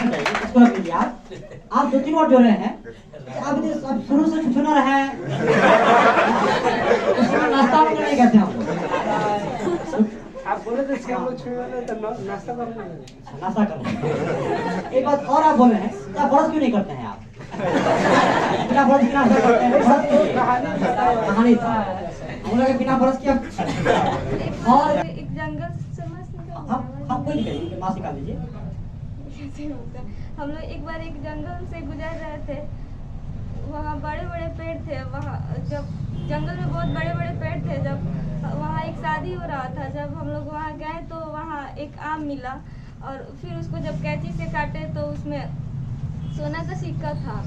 इसको रख लीजिए आप 2-3 और जोड़े हैं। अब शुरू से छुछुना रहे हैं, नाश्ता नहीं कहते हम लोग। आप बोले थे हम लोग छुड़वाने तो नाश्ता करने नाश्ता करना। एक बात और आप बोले हैं, क्या ब्रश क्यों नहीं करते हैं आप? बिना ब्रश के नाश्ता करते हैं? कहानी था हम लोग बिना ब्रश किया। और एक जंगल से मांस निकाल हम कोई नहीं करेंगे, मांस निकाल लीजिए। हम लोग एक बार एक जंगल से गुजर रहे थे, वहाँ बड़े बड़े पेड़ थे। वहाँ जब जंगल में बहुत बड़े बड़े पेड़ थे, जब वहाँ एक शादी हो रहा था, जब हम लोग वहाँ गए तो वहाँ एक आम मिला और फिर उसको जब कैंची से काटे तो उसमें सोना का सिक्का था।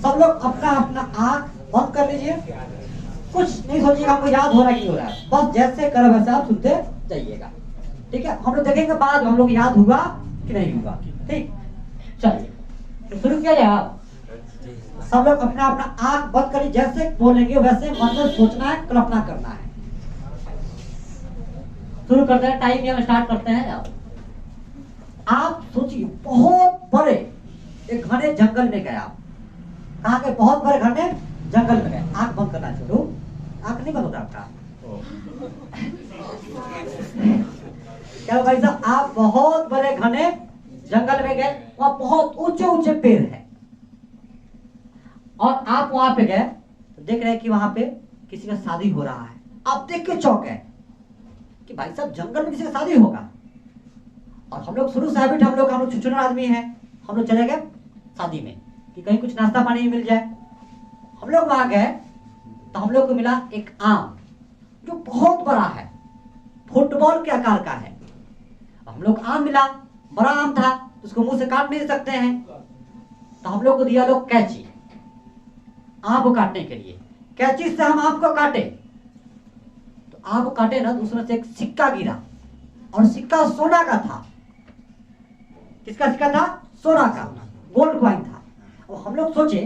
सब लोग अपना अपना आँख बंद कर लीजिए, कुछ नहीं सोचिएगा हमको याद हो रहा है कि हो रहा है, बस जैसे करो वैसे आप सुनते जाइएगा, ठीक है? हम लोग देखेंगे बाद में हम लोग याद हुआ कि नहीं हुआ, ठीक? चलिए तो शुरू किया जाए। आप सब लोग अपना अपना आँख बंद करिए, जैसे बोलेंगे वैसे मन में सोचना है, कल्पना करना है। शुरू करते हैं, टाइम यहाँ स्टार्ट करते हैं। आप सोचिए बहुत बड़े एक घने जंगल में गए आप, कहाँ गए? बहुत बड़े घने जंगल में गए। आँख बंद करना छोड़ो, आँख नहीं बंद होता आपका। क्या भाई साहब, आप बहुत बड़े घने जंगल में गए, वहाँ बहुत ऊंचे ऊंचे पेड़ है और आप वहां पे गए तो देख रहे हैं कि वहां पे किसी का शादी हो रहा है। आप देख के चौंक गए कि भाई साहब जंगल में किसी का शादी होगा। और हम लोग शुरू से हैबिट, हम लोग छुछुनर आदमी हैं, हम लोग चले गए शादी में कि कहीं कुछ नाश्ता पानी मिल जाए। हम लोग वहां गए तो हम लोग को मिला एक आम जो बहुत बड़ा है, फुटबॉल के आकार का है। हम लोग आम मिला, बड़ा आम था, उसको मुंह से काट नहीं सकते हैं, तो हम लोग को दिया लोग कैंची आम को काटने के लिए। कैंची से हम आम को काटे तो आम को काटे ना, दूसरे से एक सिक्का गिरा और सिक्का सोना का था। किसका सिक्का था? सोना का, गोल्ड कॉइन था। और हम लोग सोचे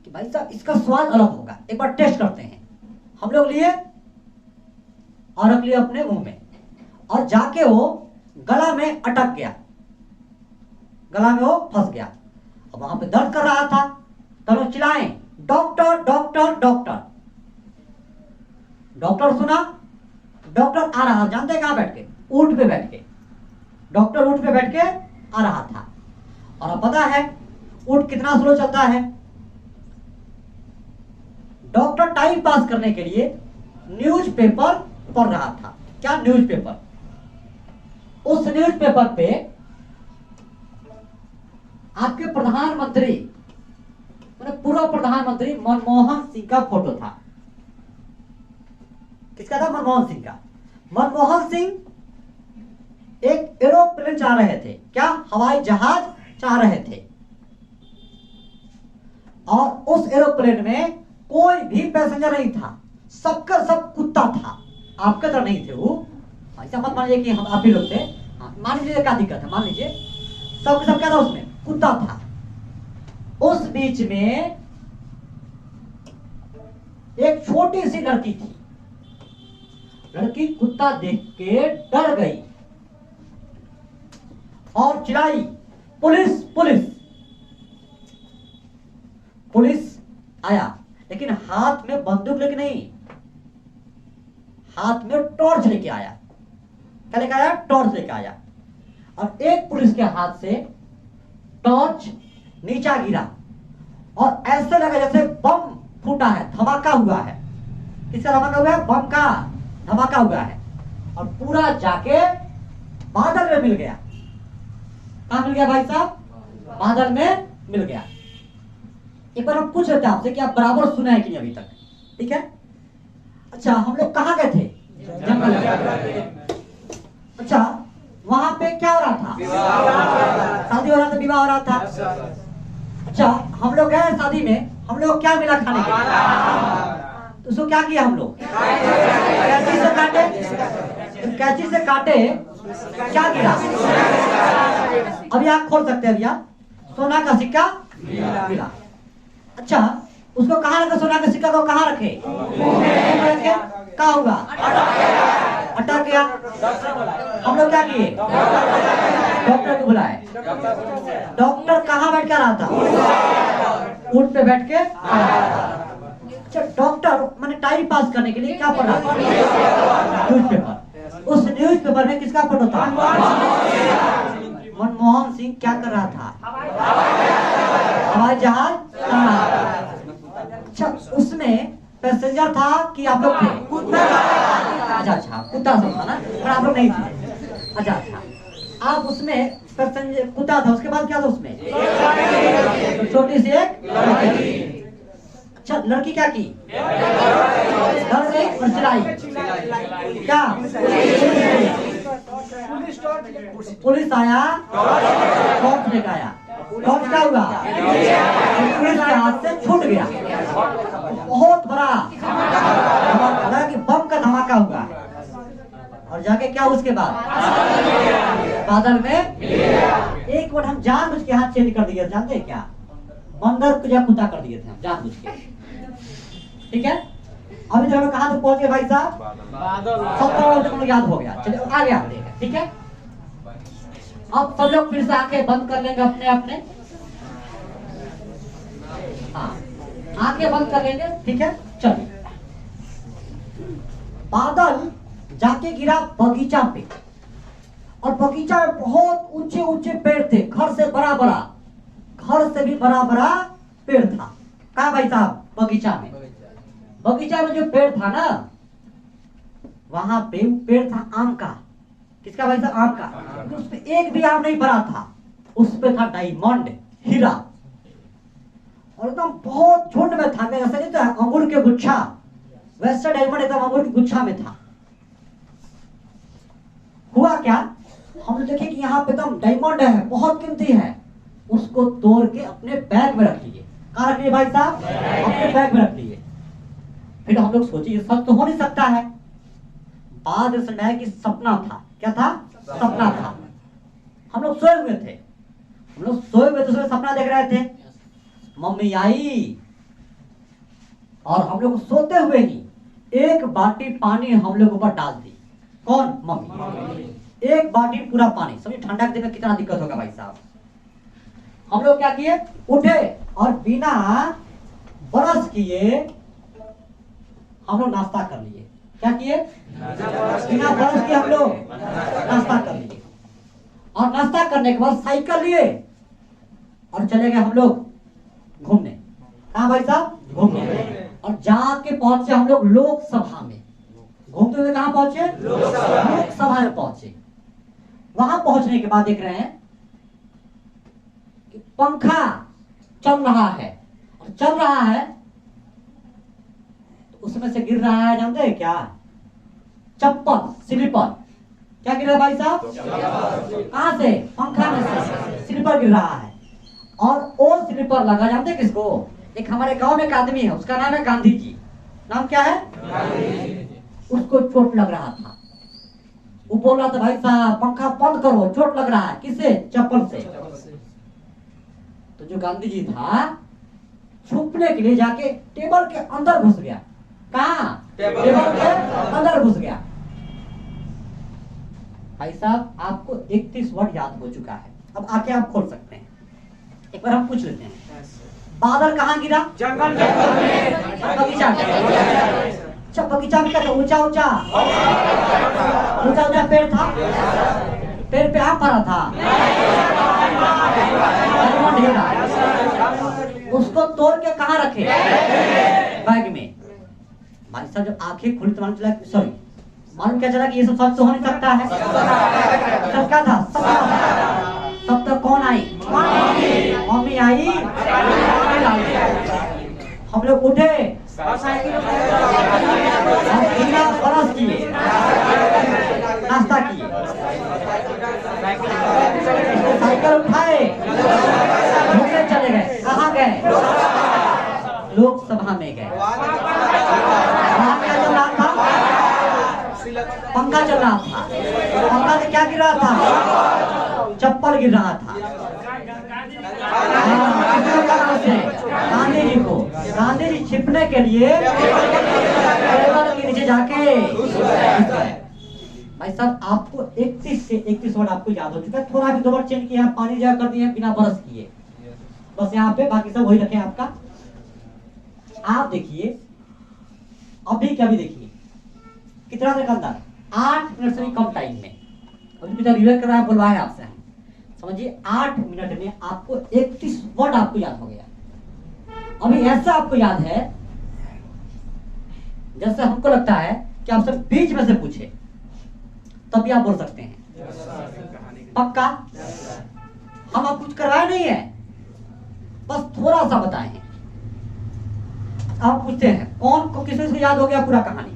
कि भाई साहब इसका स्वाद अलग होगा, एक बार टेस्ट करते हैं। हम लोग लिए और रख लिया अपने मुंह में, और जाके वो गला में अटक गया, गला में वो फंस गया। अब वहां पे दर्द कर रहा था तो लोग चिल्लाए डॉक्टर डॉक्टर डॉक्टर। डॉक्टर सुना, डॉक्टर आ रहा, जानते हैं कहां बैठ के? ऊंट पे बैठ के। डॉक्टर ऊंट पे बैठ के आ रहा था। और अब पता है ऊंट कितना स्लो चलता है। डॉक्टर टाइम पास करने के लिए न्यूज़पेपर पढ़ रहा था। क्या न्यूज़पेपर? उस न्यूज़पेपर पे आपके प्रधानमंत्री, मतलब पूर्व प्रधानमंत्री मनमोहन सिंह का फोटो था। किसका था? मनमोहन सिंह का। मनमोहन सिंह एक एरोप्लेन चला रहे थे। क्या? हवाई जहाज चला रहे थे। और उस एरोप्लेन में कोई भी पैसेंजर नहीं था, सबका सब कुत्ता था। आपके तरह नहीं थे वो, ऐसा मत मान लीजिए कि हम आप ही लोग थे। मान लीजिए क्या दिक्कत है, मान लीजिए सब क्या था, उसमें कुत्ता था। उस बीच में एक छोटी सी लड़की थी। लड़की कुत्ता देख के डर गई और चिल्लाई पुलिस पुलिस। पुलिस आया, लेकिन हाथ में बंदूक लेके नहीं, हाथ में टॉर्च लेके आया। क्या लेके आया? टॉर्च लेके आया। और एक पुलिस के हाथ से टॉर्च नीचा गिरा और ऐसे लगा जैसे बम फूटा है, धमाका हुआ है। किसका धमाका हुआ है? बम का धमाका हुआ है। और पूरा जाके बादल में मिल गया। कहां मिल गया भाई साहब? बादल में मिल गया। एक बार हम पूछ लेते हैं आपसे कि आप बराबर सुना है कि नहीं अभी तक, ठीक है? अच्छा, हम लोग कहाँ गए थे? जंगल में। अच्छा, वहां पे क्या हो रहा था? शादी हो रहा था, विवाह हो रहा था। अच्छा, हम लोग गए शादी में, हम लोग क्या मिला खाने के लिए? तो उसको क्या किया हम लोग? कैंची से काटे। कैंची से काटे, क्या गिरा? अभी आप खोल सकते हैं भैया, सोना का सिक्का मिला। अच्छा, उसको कहाँ रखे? सोना का सिक्का को कहाँ रखे? क्या हुआ? अटक गया। हम लोग क्या किए? डॉक्टर को बुलाए। डॉक्टर कहाँ बैठ कर रहा था? ऊंट पे बैठ के आ रहा था। अच्छा, डॉक्टर मैंने टाइम पास करने के लिए क्या पढ़ रहा था? न्यूज़पेपर। उस न्यूज़पेपर में किसका फोटो था? मनमोहन सिंह क्या कर रहा था? हवाई जहाज चला रहा था। अच्छा, उसमें पैसेंजर था कि आप लोग थे? अच्छा, कुत्ता सब था ना, पर आप लोग नहीं थे। अच्छा, आप उसमें पैसेंजर कुत्ता था, उसके बाद क्या था उसमें? छोटी सी एक लड़की। अच्छा, लड़की क्या की? डर गई और चिल्लाई। क्या? पुलिस आया, टॉर्च लेकर आया। टॉर्च क्या हुआ? पुलिस के हाथ से छूट गया। बहुत बड़ा लगा कि बम का धमाका हुआ। और जाके क्या उसके बाद बादल में एक बार हम जानबूझ के हाथ चेंज कर दिए, जानते हैं क्या? बंदर या कुत्ता कर दिए थे हम जानबूझ के। ठीक है, अभी तक हम कहाँ तक पहुंच गए भाई साहब? सब याद हो गया। चलिए आगे आप देखें। ठीक है, अब सब लोग फिर से आंखें बंद कर लेंगे अपने अपने। हाँ, आंखें बंद कर लेंगे। ठीक है, चलिए। बादल जाके गिरा बगीचा पे, और बगीचा में बहुत ऊंचे ऊंचे पेड़ थे, घर से बड़ा बड़ा, घर से भी बड़ा बड़ा पेड़ था। कहा भाई साहब? बगीचा में। बगीचा में जो पेड़ था ना, वहां पे पेड़ था आम का। किसका भाई साहब? आम का। उस पे एक भी आम नहीं भरा था, उस पे था डायमंड, हीरा। और एकदम बहुत झुंड में था, जैसे नहीं तो अंगूर के गुच्छा, वैसे डायमंड एकदम अंगूर के गुच्छा में था। हुआ क्या? हम देखे कि यहाँ पे एकदम डायमंड है, बहुत कीमती है, उसको तोड़ के अपने बैग में रख लिए। कहाँ रख लिए भाई साहब? अपने बैग में रख लिए। फिर हम लोग सोचे ये सच तो हो नहीं सकता है। बाद में समझ आया कि सपना था। क्या था? सपना था। हम लोग सोए हुए थे, सपना देख रहे थे। मम्मी आई और हम लोग सोते हुए ही एक बाटी पानी हम लोग ऊपर डाल दी। कौन? मम्मी। एक बाटी पूरा पानी। समझिए ठंडा के दिन में कितना दिक्कत होगा भाई साहब। हम लोग क्या किए? उठे और बिना ब्रश किए हम लोग नाश्ता कर लिए। क्या किए? बिना ब्रश किए हम लोग नाश्ता कर लिए। और नाश्ता करने के बाद साइकिल लिए और चले गए हम लोग घूमने। कहाँ भाई साहब? घूमने। और जाके पहुंचे हम लोग लोकसभा में। घूमते हुए कहाँ पहुंचे? लोकसभा में पहुंचे। वहां पहुंचने के बाद देख रहे हैं कि पंखा चल रहा है, और चल रहा है तो उसमें से गिर रहा है, जानते हैं क्या? चप्पल, स्लीपर। क्या गिर रहा है भाई साहब? कहां से? पंखा में से स्लीपर गिर रहा है। और वो स्लीपर लगा, जानते हैं किसको? एक हमारे गांव में एक आदमी है, उसका नाम है गांधी जी। नाम क्या है? उसको चोट लग रहा था। वो बोल रहा था भाई साहब पंखा बंद करो, चोट लग रहा है। किससे? चप्पल से। तो जो गांधी जी था, छुपने के लिए जाके टेबल के अंदर घुस गया। कहाँ? टेबल के अंदर घुस गया। भाई साहब आपको 31 वर्ड याद हो चुका है, अब आके आप खोल सकते हैं। एक बार हम पूछ लेते हैं, बादल कहाँ गिरा? जंगल में। बगीचा में। अच्छा, बगीचा में क्या था? ऊंचा ऊंचा पेड़ था। पेड़ पे आम फरा था। उसको तोड़ के कहाँ रखे? बैग में। भाई साहब जब आंखें खुली तो मालूम चला, सॉरी मालूम क्या चला कि ये सब सच तो हो नहीं सकता है। सच क्या था? तब तक कौन आई? मम्मी आई। हम लोग उठे, ब्रश किए, नाश्ता किए, साइकिल उठाए, घूमने चले गए। कहाँ गए? लोकसभा में गए। वहाँ क्या चल रहा था? पंखा चल रहा था। पंखा से क्या गिर रहा था? चप्पल गिर रहा था। गांधी जी को, गांधी जी छिपने के लिए टेबल के नीचे जाके, भाई साहब आपको 31 से 31 वर्ड आपको याद हो चुका है। थोड़ा भी 2 वर्ड चेंज किया, पानी जगह कर दिए बिना बरस किए, बस यहाँ पे बाकी सब वही रखें आपका। आप देखिए अभी क्या भी देखिए कितना देर के अंदर 8 मिनट से भी कम टाइम में अभी रिवर्स कर रहा है, बुलवाए आपसे हम समझिए 8 मिनट में आपको 31 वर्ड आपको याद हो गया। अभी ऐसा आपको याद है जैसे हमको लगता है कि आपसे बीच में से पूछे तभी आप बोल सकते हैं। पक्का? हम आप कुछ करवाए नहीं है, बस थोड़ा सा बताए हैं। आप पूछते हैं कौन को किसी से याद हो गया पूरा कहानी?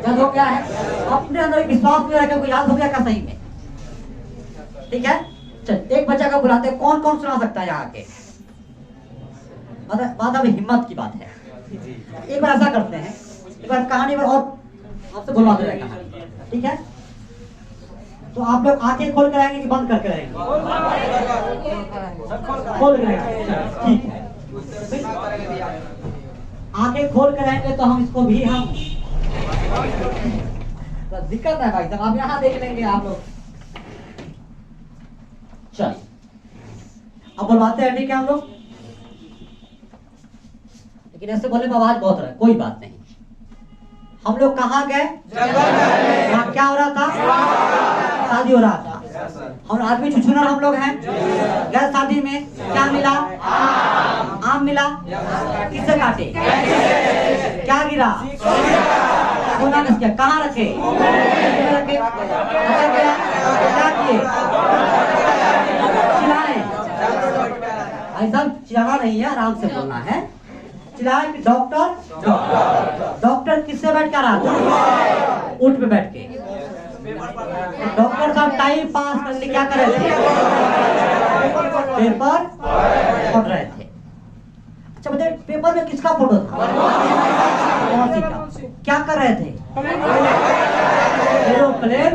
याद हो गया है? अपने अंदर विश्वास में रहकर को याद हो गया क्या सही में? ठीक है, चल एक बच्चा का बुलाते हैं, कौन कौन सुना सकता है यहाँ के? बात अभी हिम्मत की बात है। एक बार ऐसा करते हैं, एक बार कहानी और आपसे बुलवाते हैं कहानी, ठीक है? तो आप लोग आंखें खोल कर आएंगे कि बंद करके रहेंगे? खोल कर रहेंगे, ठीक है। आंखें खोल कर आएंगे तो हम इसको भी हम तो दिक्कत है भाई साहब, आप यहाँ देख लेंगे आप लोग। चलिए अब बुलवाते हैं, ठीक है हम लोग, लेकिन ऐसे बोले में आवाज बहुत रहा है, कोई बात नहीं। हम लोग कहाँ गए? वहाँ क्या हो रहा था? शादी हो रहा था। हम आदमी छुछुनर हम लोग हैं, गए शादी में, क्या मिला? आम मिला। किससे काटे? क्या गिरा? सोना नस किया। कहाँ रखे? क्या किए? चिल्लाए? ऐसा चिल्लाना नहीं है, आराम से बोलना है। चिल्लाए कि डॉक्टर, डॉक्टर किससे बैठ कर रहा था? ऊंट पे बैठ के। डॉक्टर साहब टाइम पास करने क्या कर रहे थे? पेपर पढ़ रहे थे। अच्छा बताइए पेपर में किसका फोटो था? मौसी का। क्या कर रहे थे? एरोप्लेन।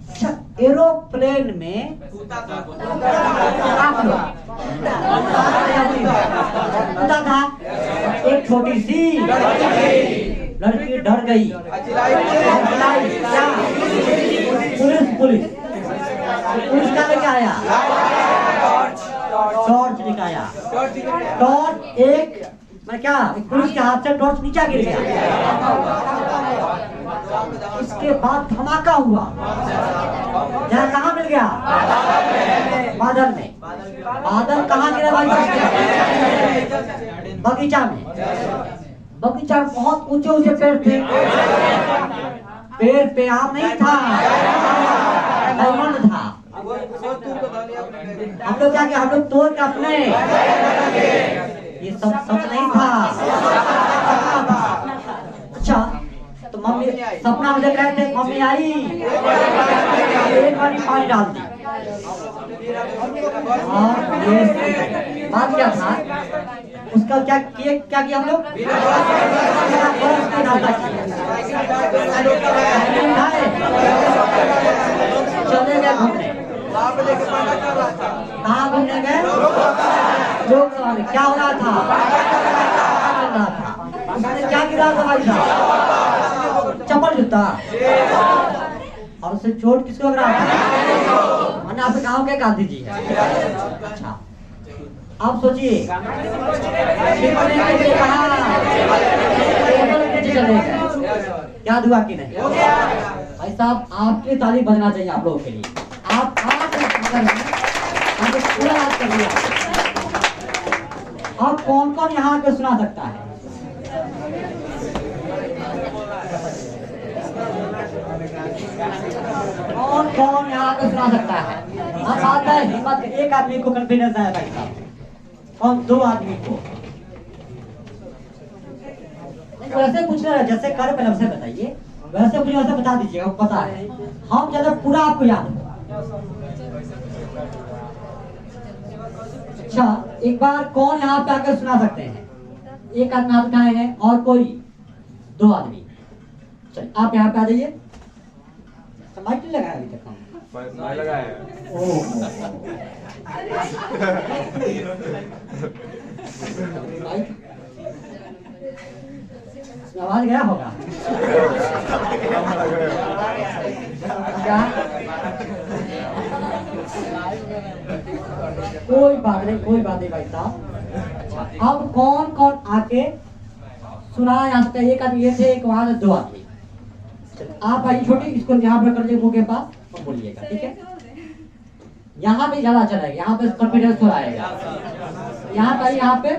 अच्छा एरोप्लेन में आप लोग था, एक छोटी सी लड़की डर गई, पुलिस क्या लेके आया? टॉर्च लेके आया। टॉर्च एक मैं क्या पुलिस के हाथ से टॉर्च नीचे गिर गया। उसके बाद धमाका हुआ। यहाँ कहाँ मिल गया? बादल में। बादल कहाँ गिरा भाई? बगीचा में। बगीचा में बहुत ऊंचे ऊंचे पेड़ थे। पेड़ पे आम नहीं था, डायमंड था। हम लोग क्या किया? हम लोग तोड़ के अपने, ये सब सच नहीं था। अच्छा तो मम्मी सपना में देख रहे थे, मम्मी आई एक बार पानी डाल दी। और ये बात क्या था? उसका क्या किया हम लोग? चले गए घूमने। कहाँ घूमने गए? लोकसभा में। क्या हो रहा था? उसने क्या गिरा था भाई साहब? चप्पल जूता। और उससे चोट किसको लग रहा था? मैंने आपके गाँव के गांधी जी है। अच्छा आप सोचिए क्या दुआ की नहीं? भाई साहब आपकी तारीफ बजना चाहिए आप लोगों के लिए। आप पूरा याद कर दिया। और कौन कौन यहाँ पे सुना सकता है? कौन कौन यहाँ पे सुना सकता है? अब बात है हिम्मत। एक आदमी को कॉन्फिडेंस आया भाई साहब, और 2 आदमी को वैसे पूछ रहे हैं जैसे कर पहले वैसे बताइए, वैसे मुझे वैसे बता दीजिएगा, पता है हम ज्यादा पूरा आपको याद है। अच्छा एक बार कौन यहाँ पे आकर सुना सकते हैं? एक आदमी हाथ उठाए हैं और कोई 2 आदमी। चलिए आप यहाँ पे आ जाइए। माइक नहीं लगाया अभी तक हम लगाया। आवाज गया होगा क्या? कोई बात नहीं भाई साहब। अब कौन कौन आके सुना यहाँ से? एक आदमी ये थे, एक वहां से, 2 आदमी। आप आइए छोटी, इसको यहाँ पर कर दीजिए मुंह के पास और बोलिएगा, ठीक है? यहाँ पे ज्यादा चलेगा, यहाँ पे कॉन्फिडेंस हो आएगा। यहाँ पे, यहाँ पे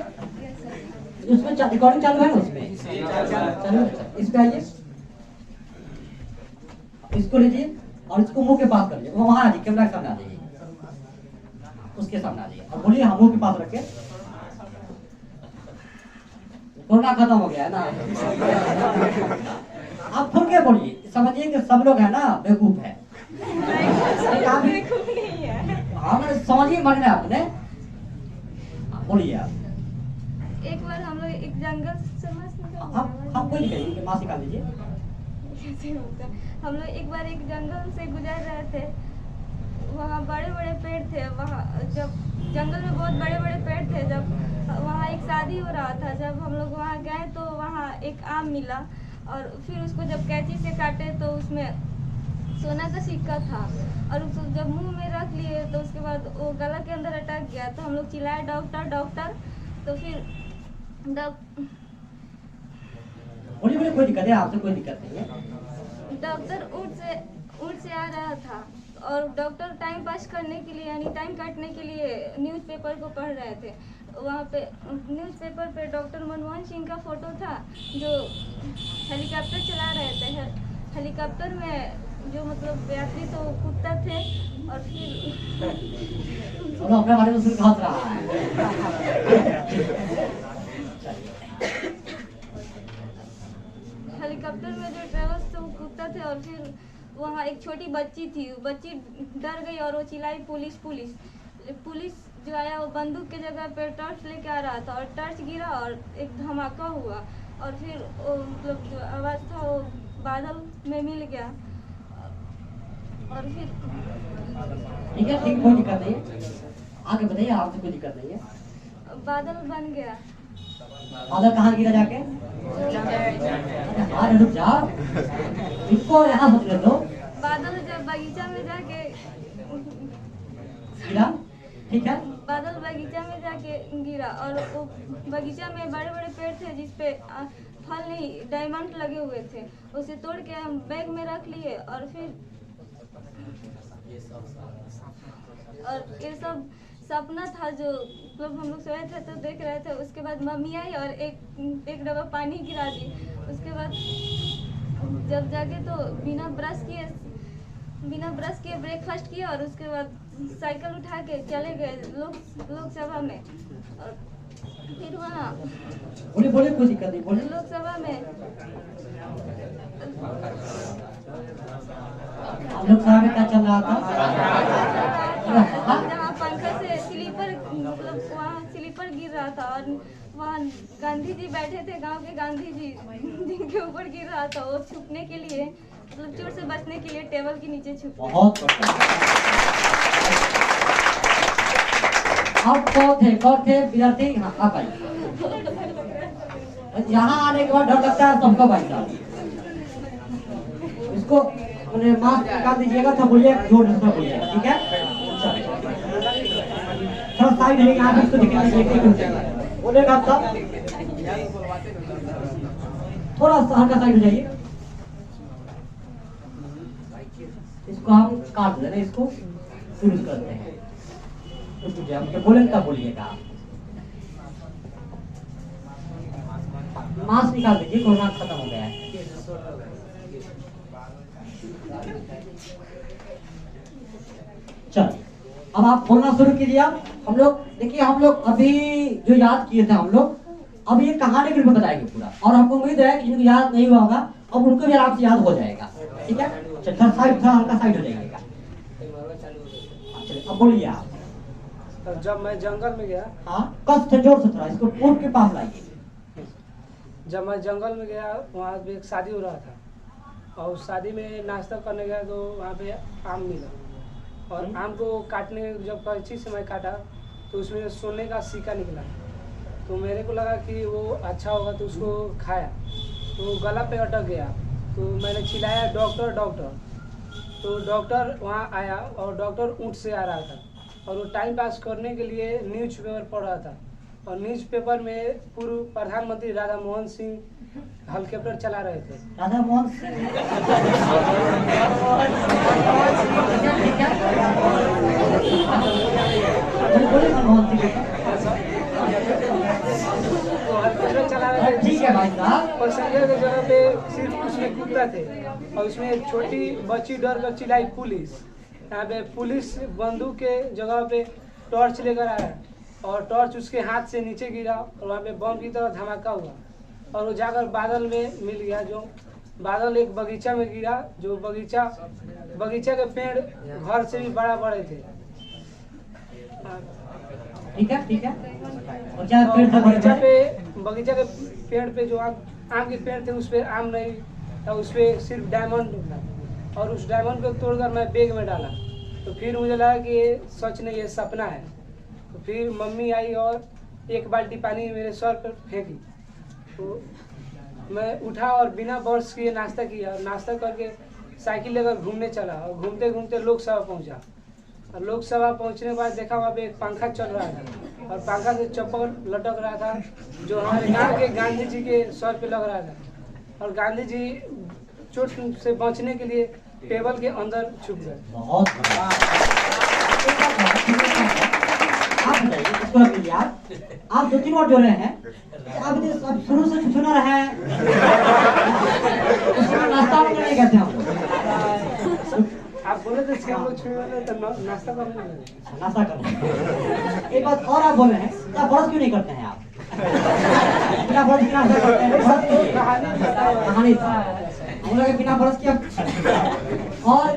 उसमें रिकॉर्डिंग चालू है ना, उसमें चालू है। इस पे आइए, इसको लीजिए और इसको मुंह के पास कर लीजिए। वो वहां आ जाइए, कैमरा के सामने आ जाइए, उसके सामने आ जाइए और बोलिए हम मुंह के पास रखे। कोरोना खत्म हो गया है ना। आप खुल के बोलिए, समझिए कि सब लोग है ना बेवकूफ है। हाँ मैं समझिए, मन में आपने बोलिए आप। एक बार हम लोग एक जंगल से आप कोई नहीं कहिए, मास्क निकाल लीजिए। हम लोग एक बार एक जंगल से गुजर रहे थे। वहाँ बड़े बड़े पेड़ थे। वहाँ जब जंगल में बहुत बड़े बड़े पेड़ थे, जब वहाँ एक शादी हो रहा था, जब हम लोग वहाँ गए तो वहाँ एक आम मिला और फिर उसको जब कैंची से काटे तो उसमें सोना का सिक्का था और उसको जब मुंह में रख लिए तो उसके बाद वो गला के अंदर अटक गया। तो हम लोग चिल्लाए डॉक्टर डॉक्टर। तो फिर बोलिए, कोई दिक्कत है आपसे? कोई दिक्कत नहीं है। डॉक्टर ऊँट से आ रहा था और डॉक्टर टाइम पास करने के लिए यानी टाइम काटने के लिए न्यूज़पेपर को पढ़ रहे थे। वहाँ पे न्यूज़पेपर पे डॉक्टर मनमोहन सिंह का फोटो था जो हेलीकॉप्टर चला रहे थे। हेलीकॉप्टर में जो मतलब यात्री तो कुत्ता थे और फिर अपने बारे में सुन रहा है। हेलीकॉप्टर में जो ट्रेवल्स थे वो कुत्ता थे और फिर वहाँ एक छोटी बच्ची थी। बच्ची डर गई और वो चिल्लाई पुलिस पुलिस। पुलिस जो आया वो बंदूक के जगह पे टॉर्च लेके आ रहा था और टॉर्च गिरा और एक धमाका हुआ और फिर वो मतलब जो आवाज़ था वो बादल में मिल गया और फिर ठीक है, ठीक, कोई दिक्कत नहीं है। आगे बताइए, आपसे कोई दिक्कत नहीं है। बादल बन गया। बादल कहाँ गिरा जाके? हाँ रुक जाओ, इसको यहाँ मत कर दो। बादल जब बगीचा में जाके गिरा, ठीक है? बादल बगीचा में जाके गिरा और वो बगीचा में बड़े बड़े पेड़ थे जिसपे फल नहीं डायमंड लगे हुए थे। उसे तोड़ के हम बैग में रख लिए और फिर ये सब सपना था जो मतलब हम लोग सोए थे तो देख रहे थे। उसके बाद मम्मी आई और एक डब्बा पानी गिरा दी। उसके बाद जब जाके तो बिना ब्रश किए ब्रेकफास्ट किया और उसके बाद साइकिल उठा के चले गए लोकसभा में। और फिर वहाँ बोलिए, कोई दिक्कत नहीं, बोलिए। लोकसभा में हम लोग साहब में क्या चल रहा था? जहाँ पंखा से स्लीपर मतलब वहाँ स्लीपर गिर रहा था और वहाँ गांधी जी बैठे थे, गांव के गांधी जी जिनके ऊपर गिर रहा था। वो छुपने के लिए मतलब चोट से बचने के लिए टेबल के नीचे छुप। बहुत कौन थे विद्यार्थी? हाँ, आप आइए। यहाँ आने के बाद डर लगता है सबको भाई साहब। इसको मास्क निकाल दीजिएगा तो बोलिए, जोर से बोलिएगा, ठीक है? थोड़ा साइड है, यहाँ पे इसको दिखा दीजिएगा, बोलेगा सब। थोड़ा सा हल्का साइड हो जाइए। इसको हम काट देना, इसको शुरू करते हैं। तो बोले तब बोलिएगा। मास्क निकाल दीजिए, कोरोना खत्म हो गया है। चलिए, अब आप बोलना शुरू कीजिए। हम लोग देखिए, हम लोग अभी जो याद किए थे हम लोग अब ये कहानी के रूप में बताएंगे पूरा। और हमको उम्मीद है कि जिनको याद नहीं हुआ होगा अब उनको भी आराम से याद हो जाएगा, ठीक है? चलिए, साइड था, हल्का साइड हो जाइएगा। चलिए, अब बोलिए आप। जब मैं जंगल में गया, हाँ, कस से जोर से थोड़ा इसको पूर्ण के पास लाइए। जब मैं जंगल में गया वहाँ पे एक शादी हो रहा था और शादी में नाश्ता करने गया तो वहाँ पे आम मिला और आम को काटने जब कैंची से मैं काटा तो उसमें सोने का सिक्का निकला। तो मेरे को लगा कि वो अच्छा होगा तो उसको खाया तो गला पे अटक गया। तो मैंने चिल्लाया डॉक्टर डॉक्टर। तो डॉक्टर वहाँ आया और डॉक्टर ऊँट से आ रहा था और वो टाइम पास करने के लिए न्यूज़पेपर पढ़ रहा था। और न्यूज़पेपर में पूर्व प्रधानमंत्री राधा मोहन सिंह हेलीकॉप्टर चला रहे थे। राधा मोहन सिंह बोले मनमोहन सिंह वो हेलीकॉप्टर चला रहे थे। ठीक है भाई साहब। और संजय की जगह पे सिर्फ उसमें कुत्ता थे और उसमें एक छोटी बच्ची डर कर चिल्लाई पुलिस। यहाँ पे पुलिस बंदूक के जगह पे टॉर्च लेकर आया और टॉर्च उसके हाथ से नीचे गिरा और वहाँ पे बम की तरह धमाका हुआ और वो जाकर बादल में मिल गया। जो बादल एक बगीचा में गिरा, जो बगीचा के पेड़ घर से भी बड़ा बड़े थे। ठीक है ठीक है। और क्या पेड़ था बगीचा के पेड़ पे जो आम के पेड़ थे उस पे आम नहीं था, उस पे सिर्फ डायमंड था और उस डायमंड को तोड़कर मैं बैग में डाला। तो फिर मुझे लगा कि ये सच नहीं, ये सपना है। तो फिर मम्मी आई और एक बाल्टी पानी मेरे सर पर फेंकी। तो मैं उठा और बिना ब्रश किए नाश्ता किया। नाश्ता करके साइकिल लेकर घूमने चला और घूमते घूमते लोकसभा पहुंचा। और लोकसभा पहुंचने के बाद देखा वहाँ पे एक पंखा चल रहा था और पंखा से चप्पल लटक रहा था जो हमारे गांव के गांधी जी के सर पे लग रहा था। और गांधी जी चोट से बचने के लिए टेबल के अंदर छुप गए। बहुत बढ़िया। आप बताइए इसको रखिए आप 2-3 वर्ड जो रहे हैं अब शुरू से छुछुना रहे हैं। नाश्ता में नहीं करते हम लोग। आप बोले थे कि हम लोग छुए वाले तो नाश्ता करने लगे। नाश्ता करते। एक बात और आप बोल रहे हैं क्या ब्रश क्यों नहीं करते हैं आप? बिना ब्रश के नाश्ता करते हैं? कहानी था हम लोग बिना ब्रश के और